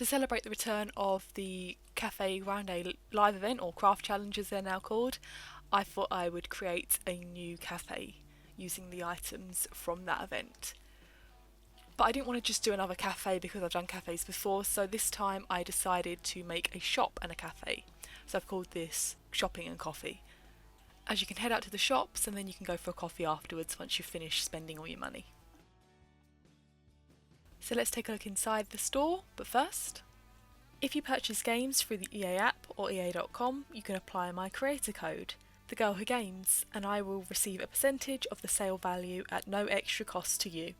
To celebrate the return of the Café Grande live event, or craft challenge as they're now called, I thought I would create a new cafe using the items from that event. But I didn't want to just do another cafe because I've done cafes before, so this time I decided to make a shop and a cafe. So I've called this Shopping and Coffee. As you can head out to the shops and then you can go for a coffee afterwards once you've finished spending all your money. So let's take a look inside the store, but first, if you purchase games through the EA app or EA.com, you can apply my creator code, thegirlwhogames, and I will receive a percentage of the sale value at no extra cost to you.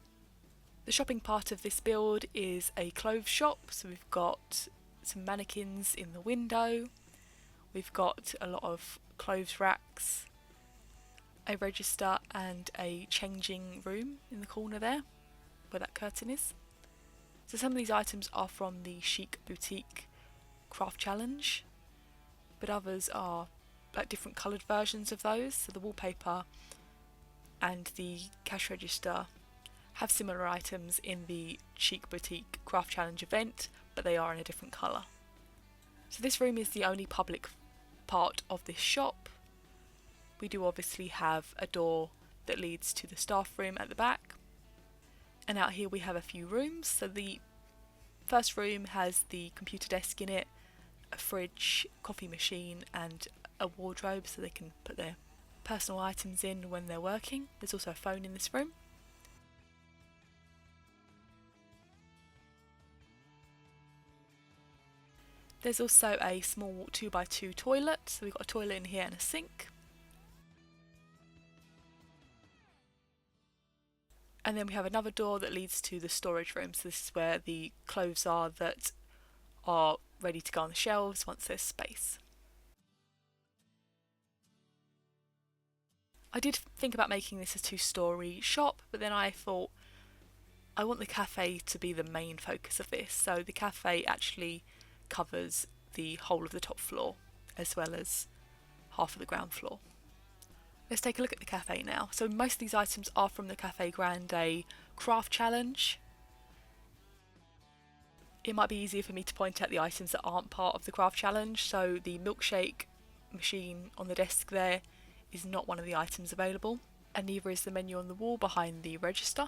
The shopping part of this build is a clothes shop, so we've got some mannequins in the window, we've got a lot of clothes racks, a register and a changing room in the corner there, where that curtain is. So some of these items are from the Chic Boutique Craft Challenge, but others are like different coloured versions of those. So the wallpaper and the cash register have similar items in the Chic Boutique Craft Challenge event, but they are in a different colour. So this room is the only public part of this shop. We do obviously have a door that leads to the staff room at the back. And out here we have a few rooms. So the first room has the computer desk in it, a fridge, coffee machine and a wardrobe so they can put their personal items in when they're working. There's also a phone in this room. There's also a small 2x2 toilet, so we've got a toilet in here and a sink. And then we have another door that leads to the storage room, so this is where the clothes are that are ready to go on the shelves once there's space. I did think about making this a 2-storey shop, but then I thought I want the cafe to be the main focus of this, so the cafe actually covers the whole of the top floor as well as half of the ground floor. Let's take a look at the cafe now. So most of these items are from the Café Grande Craft Challenge. It might be easier for me to point out the items that aren't part of the Craft Challenge. So the milkshake machine on the desk there is not one of the items available, and neither is the menu on the wall behind the register.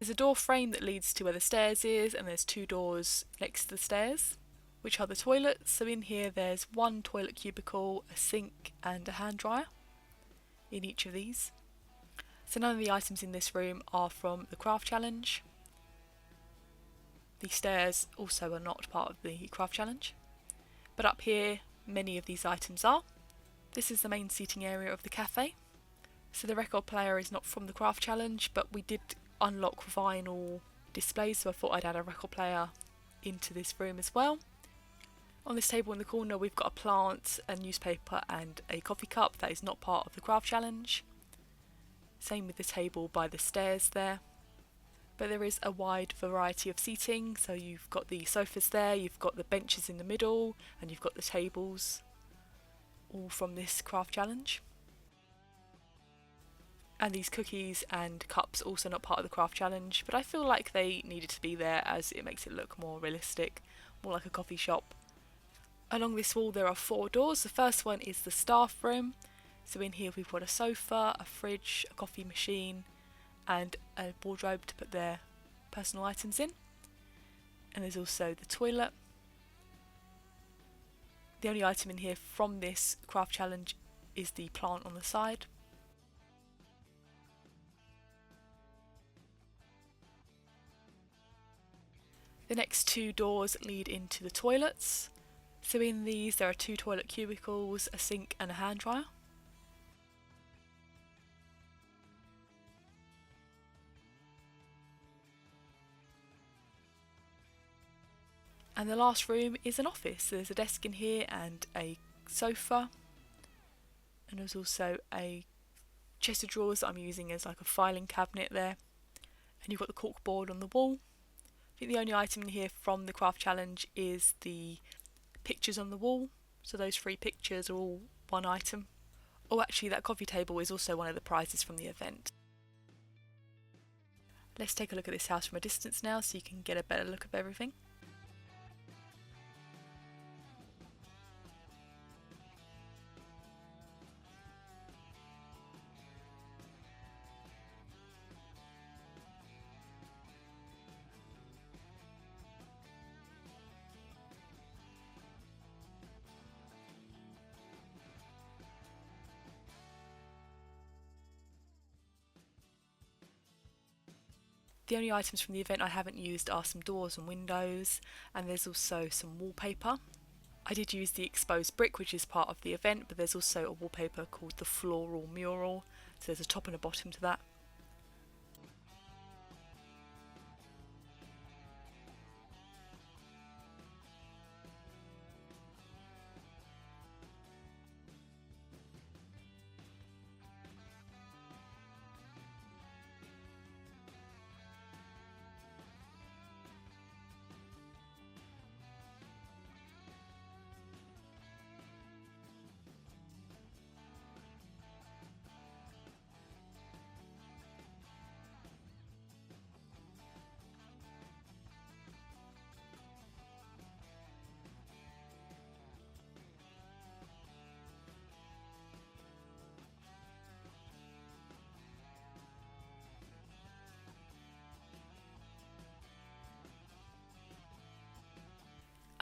There's a door frame that leads to where the stairs is, and there's 2 doors next to the stairs, which are the toilets. So in here there's 1 toilet cubicle, a sink and a hand dryer in each of these. So none of the items in this room are from the Craft Challenge. The stairs also are not part of the Craft Challenge. But up here, many of these items are. This is the main seating area of the cafe. So the record player is not from the Craft Challenge, but we did unlock vinyl displays, so I thought I'd add a record player into this room as well. On this table in the corner we've got a plant, a newspaper and a coffee cup that is not part of the Craft Challenge. Same with the table by the stairs there. But there is a wide variety of seating, so you've got the sofas there, you've got the benches in the middle, and you've got the tables, all from this Craft Challenge. And these cookies and cups also not part of the Craft Challenge, but I feel like they needed to be there as it makes it look more realistic, more like a coffee shop. Along this wall there are 4 doors. The first one is the staff room. So in here we've got a sofa, a fridge, a coffee machine and a wardrobe to put their personal items in. And there's also the toilet. The only item in here from this Craft Challenge is the plant on the side. The next 2 doors lead into the toilets. So in these there are 2 toilet cubicles, a sink and a hand dryer. And the last room is an office. So there's a desk in here and a sofa. And there's also a chest of drawers that I'm using as like a filing cabinet there. And you've got the corkboard on the wall. I think the only item in here from the Craft Challenge is the pictures on the wall, so those 3 pictures are all one item. Oh, actually that coffee table is also one of the prizes from the event. Let's take a look at this house from a distance now so you can get a better look of everything. The only items from the event I haven't used are some doors and windows, and there's also some wallpaper. I did use the exposed brick, which is part of the event, but there's also a wallpaper called the floral mural, so there's a top and a bottom to that.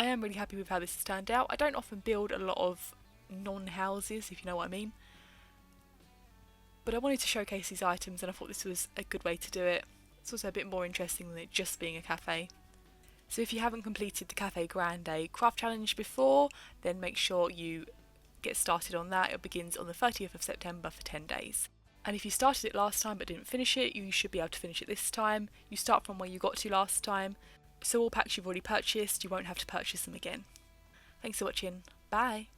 I am really happy with how this has turned out. I don't often build a lot of non-houses, if you know what I mean, but I wanted to showcase these items and I thought this was a good way to do it. It's also a bit more interesting than it just being a cafe. So if you haven't completed the Café Grande Craft Challenge before, then make sure you get started on that. It begins on the 30th of September for 10 days. And if you started it last time but didn't finish it, you should be able to finish it this time. You start from where you got to last time, so all packs you've already purchased, you won't have to purchase them again. Thanks for watching. Bye!